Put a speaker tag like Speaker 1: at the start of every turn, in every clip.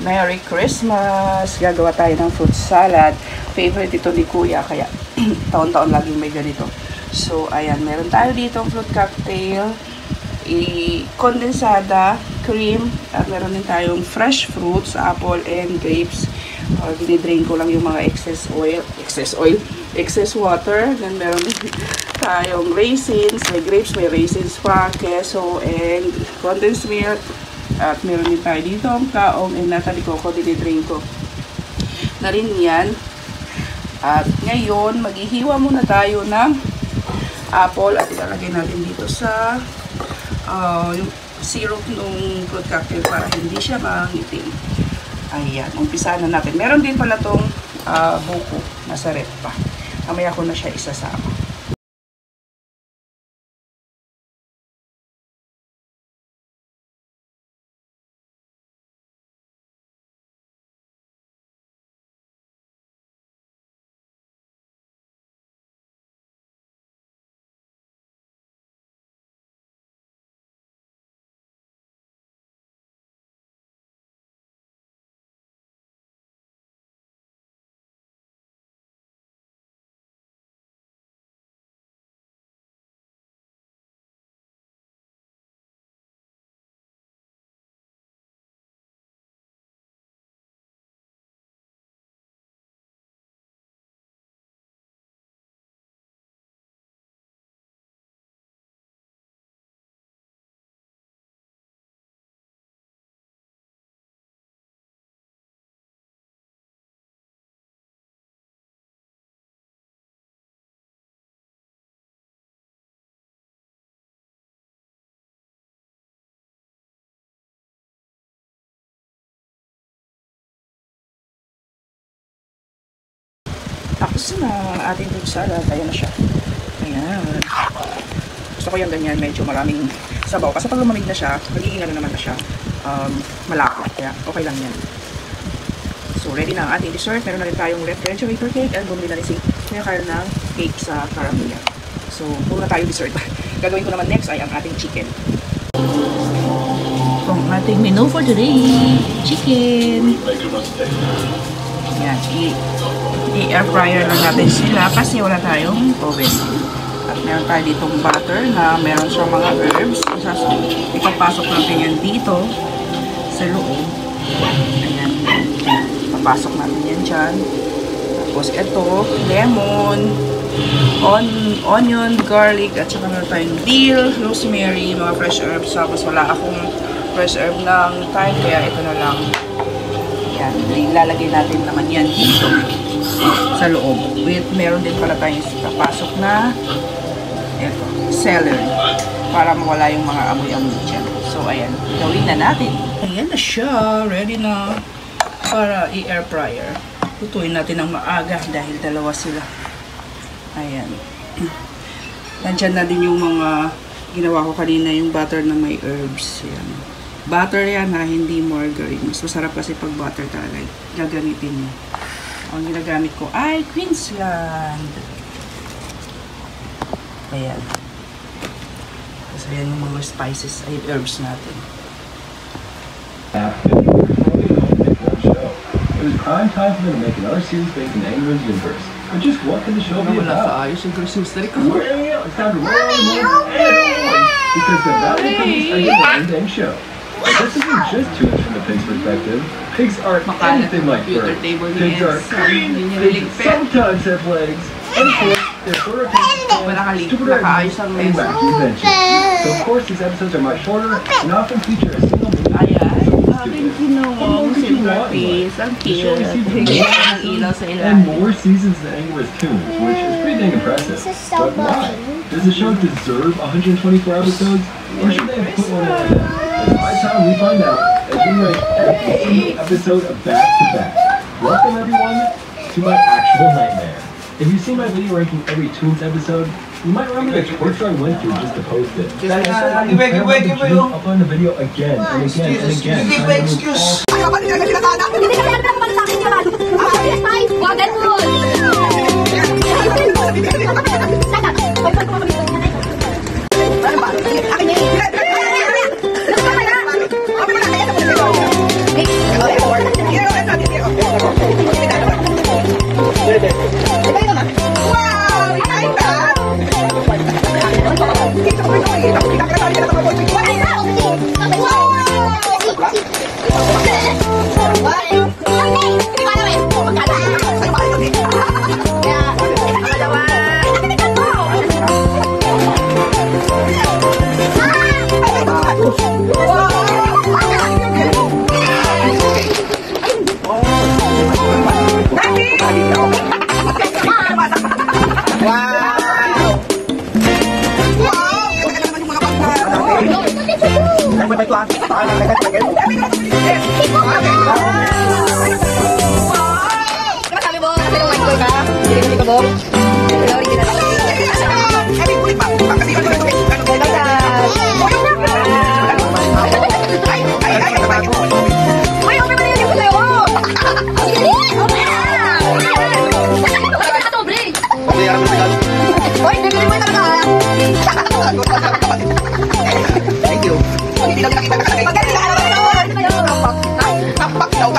Speaker 1: Merry Christmas! Gagawa tayo ng fruit salad. Favorite ito ni Kuya, kaya taon-taon laging may ganito. So, ayan, meron tayo dito ang fruit cocktail, kondensada, cream, at meron din tayong fresh fruits, apple and grapes. Dinidrain ko lang yung mga excess water. Then meron din tayong raisins, may grapes, may raisins pa, queso, and condensed milk. At meron din tayo dito ang kaong and natali ko, dinidrain ko na rin yan. At ngayon, maghihiwa muna tayo ng apple at ilalagay natin dito sa yung syrup ng fruit cocktail para hindi siya mangitim. Ayan, umpisa na natin. Meron din pala tong buko, nasa rep pa. Mamaya ko na siya isasama. Tapos na ating fruit salad. Ayan na siya. Ayan. Gusto ko yung ganyan. Medyo maraming sabaw. Kasi pag lumamig na siya, magiging ano naman na siya. Malapot. Kaya okay lang yan. So, ready na ang ating dessert. Meron na rin tayong refrigerator cake. And bumili na rin si Kuya Carl ng cake sa Caramilla. So, puro na tayo dessert. Gagawin ko naman next ay ang ating chicken. So, ang ating menu for today. Chicken. Yan. I-air fryer lang natin sila kasi wala tayong oven. At meron tayo ditong butter na meron siyang mga herbs. Ipapasok natin yan dito sa loob. Ayan. Papasok natin yan dyan. Tapos ito, lemon, onion, garlic, at saka meron tayong dill, rosemary, mga fresh herbs. Tapos wala akong fresh herb ng thyme, kaya ito na lang. Yan. Ilalagay natin naman yan dito sa loob. Meron din pala tayong papasok na eto, celery para mawala yung mga amoy-amoy dyan. So, ayan. Gawin na natin. Ayan na siya. Ready na para i-air fryer. Lutuin natin ng maaga dahil dalawa sila. Ayan. Nandyan na din yung mga ginawa ko kanina, yung butter na may herbs. Ayan. Butter yan ha, hindi margarine. Mas masarap kasi pag butter talaga gagamitin mo. Ang ginagamit ko ay Queensland. Ayan. Tapos ayan yung mga spices, ay herbs natin.
Speaker 2: It was prime time for them to make another series based in Angler's universe. But just what can the show be about? It's time to roll because the Valley Piggies are the end show. This isn't just tunes from the pig's perspective. Pigs aren't anything like birds. Pigs are green. Pigs sometimes have legs. And of course, they're sort of stupider ideas and wacky inventions. So of course, these episodes are much shorter and often feature a single movie. And more seasons than Angler's Tunes, which is pretty dang impressive. But why? Does the show deserve 124 episodes? Or should they have put one like that? It's high time we find out as we rank every single episode of back to back. Welcome everyone to my actual nightmare. If you see my video ranking every Tunes episode, you might remember the torture I went through just to post it. Upload the video again and again and again.
Speaker 3: Excuse.
Speaker 1: may klase.
Speaker 3: Sabi mo, kasi nung white boy ka, hindi mo dito mo. Hello, hindi na lang.
Speaker 1: Thank you. Hindi lang nakita ka talaga. Tapak daw.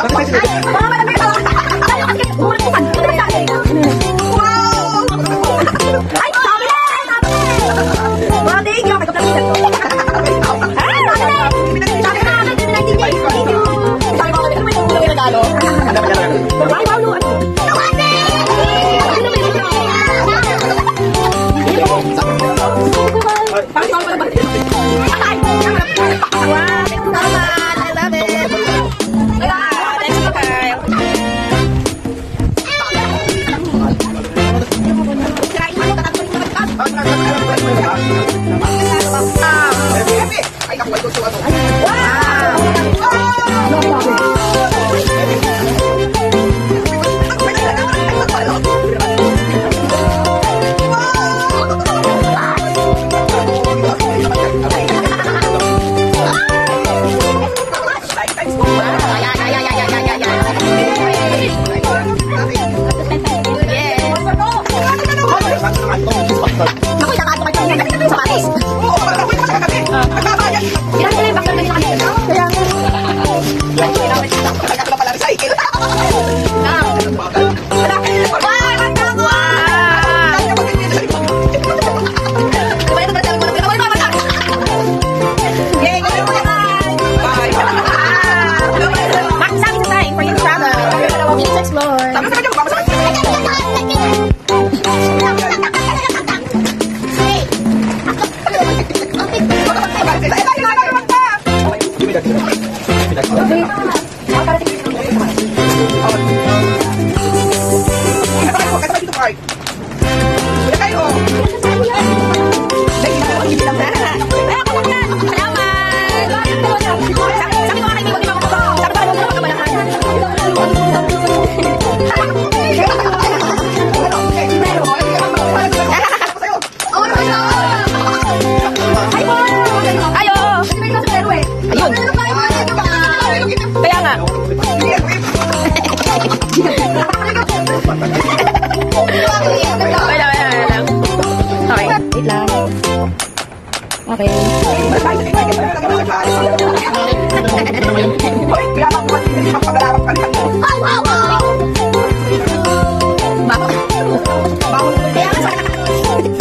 Speaker 3: Okay.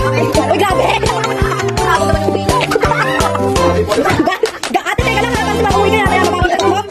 Speaker 3: Uy, grabe! Ate, teka lang ha, kasi makuwi ka na, kaya mabawal ka mo.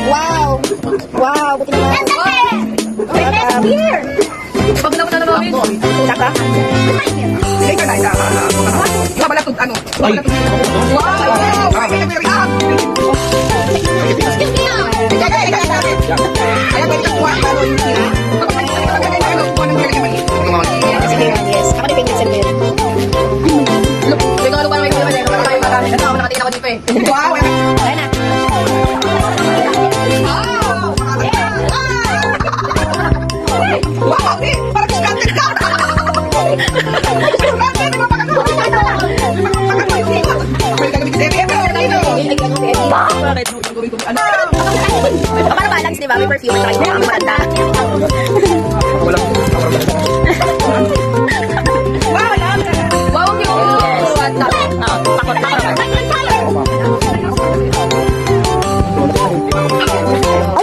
Speaker 3: Wow! Wow! Buti naman. Here!
Speaker 1: Pag naman na namin.
Speaker 3: Saka?
Speaker 1: Sige ka na, isa. Mabalatod, ano? Wow! Ay, nag-react! Kaya ba ito kuha? Ano yung sila?
Speaker 3: Yes. Ako na pingin sa bed.
Speaker 1: Look, may gawalo pa naman yung naman. Nakatingin ako dito eh. Wow!
Speaker 3: Kaya na. Para balance, di ba? May perfume at saka yung maganda.
Speaker 1: Wow, alam ka.
Speaker 3: Wow, cute! Takot. Ay,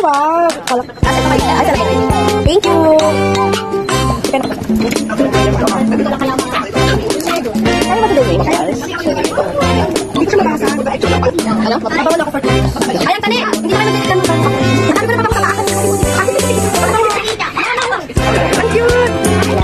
Speaker 3: wow! Thank you! Ano? Mabawal ako for ayan, tali! Hindi naman nagdalitan mo. Sabi ko na pa ang cute! Ayan, tali.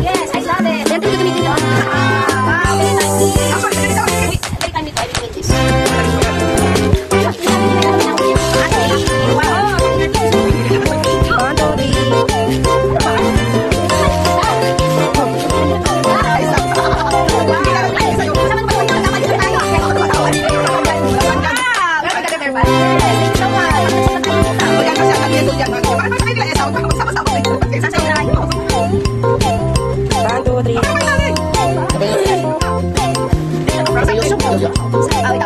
Speaker 3: Yes, I love it. Yan, ito gamitin nyo. Wow, very nice. Every time dito, I will make this. Awit